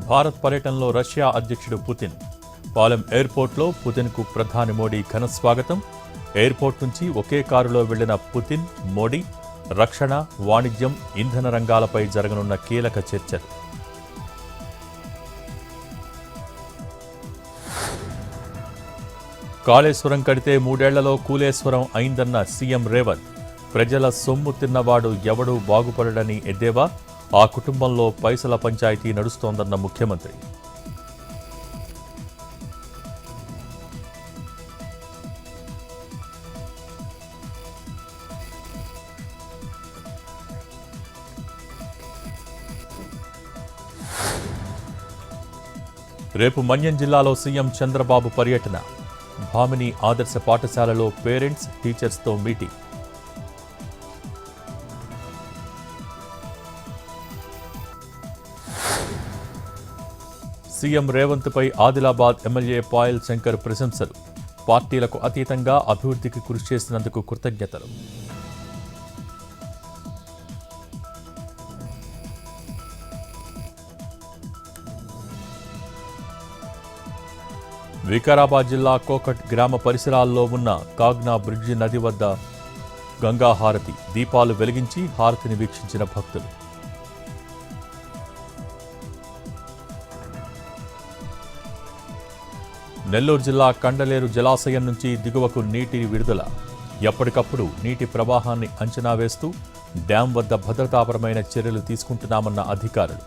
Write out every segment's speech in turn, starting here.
భారత్ పర్యటనలో రష్యా అధ్యక్షుడు పుతిన్. పాలెం ఎయిర్పోర్ట్లో పుతిన్కు ప్రధాని మోడీ ఘన స్వాగతం. ఎయిర్పోర్ట్ నుంచి ఒకే కారులో వెళ్లిన పుతిన్, మోడీ రక్షణ, వాణిజ్యం, ఇంధన రంగాలపై జరగనున్న కీలక చర్చలు. కాళేశ్వరం కడితే 3 ఏళ్లలో కూలేశ్వరం అయిందన్న సీఎం రేవంత్. ప్రజల సొమ్ము తిన్నవాడు ఎవడూ బాగుపడడని ఎద్దేవా. ఆ కుటుంబంలో పైసల పంచాయతీ నడుస్తోందన్న ముఖ్యమంత్రి. రేపు మన్యం జిల్లాలో సీఎం చంద్రబాబు పర్యటన. భామిని ఆదర్శ పాఠశాలలో పేరెంట్స్, టీచర్స్తో మీటింగ్. సీఎం రేవంత్పై ఆదిలాబాద్ ఎమ్మెల్యే పాయల్ శంకర్ ప్రశంసలు. పార్టీలకు అతీతంగా అభివృద్ధికి కృషి చేసినందుకు కృతజ్ఞతలు. వికారాబాద్ జిల్లా కోకట్ గ్రామ పరిసరాల్లో ఉన్న కాగ్నా బ్రిడ్జి నది వద్ద గంగా హారతి. దీపాలు వెలిగించి హారతిని వీక్షించిన భక్తులు. నెల్లూరు జిల్లా కండలేరు జలాశయం నుంచి దిగువకు నీటి విడుదల. ఎప్పటికప్పుడు నీటి ప్రవాహాన్ని అంచనా వేస్తూ డ్యాం వద్ద భద్రతాపరమైన చర్యలు తీసుకుంటున్నామన్న అధికారులు.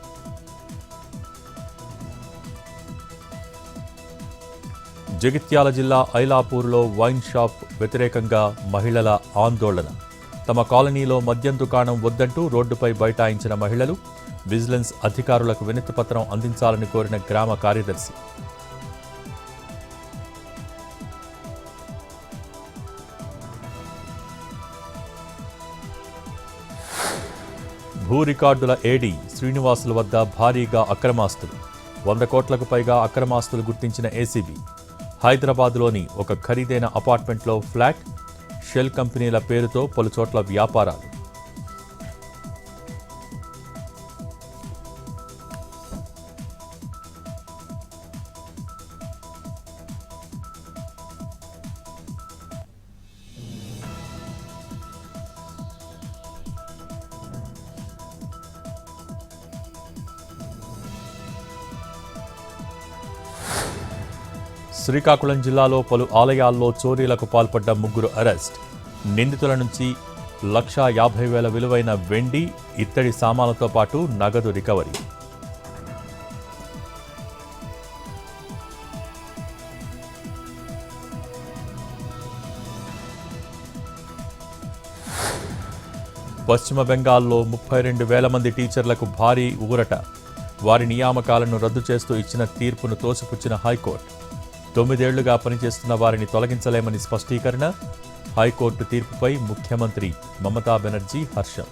జగిత్యాల జిల్లా ఐలాపూర్లో వైన్ షాప్ వ్యతిరేకంగా మహిళల ఆందోళన. తమ కాలనీలో మద్యం దుకాణం వద్దంటూ రోడ్డుపై బైఠాయించిన మహిళలు. విజిలెన్స్ అధికారులకు వినతిపత్రం అందించాలని కోరిన గ్రామ కార్యదర్శి. భూ రికార్డుల ఏడీ శ్రీనివాసుల వద్ద భారీగా అక్రమాస్తులు. 100 కోట్లకు పైగా అక్రమాస్తులు గుర్తించిన ఏసీబీ. హైదరాబాద్లోని ఒక ఖరీదైన అపార్ట్మెంట్లో ఫ్లాట్, షెల్ కంపెనీల పేరుతో పలుచోట్ల వ్యాపారాలు. శ్రీకాకుళం జిల్లాలో పలు ఆలయాల్లో చోరీలకు పాల్పడ్డ 3 అరెస్ట్. నిందితుల నుంచి 1,50,000 విలువైన వెండి, ఇత్తడి సామాన్లతో పాటు నగదు రికవరీ. పశ్చిమ బెంగాల్లో 32,000 మంది టీచర్లకు భారీ ఊరట. వారి నియామకాలను రద్దు చేస్తూ ఇచ్చిన తీర్పును తోసిపుచ్చిన హైకోర్టు. 9 ఏళ్లుగా పనిచేస్తున్న వారిని తొలగించలేమని స్పష్టీకరణ. హైకోర్టు తీర్పుపై ముఖ్యమంత్రి మమతా బెనర్జీ హర్షం.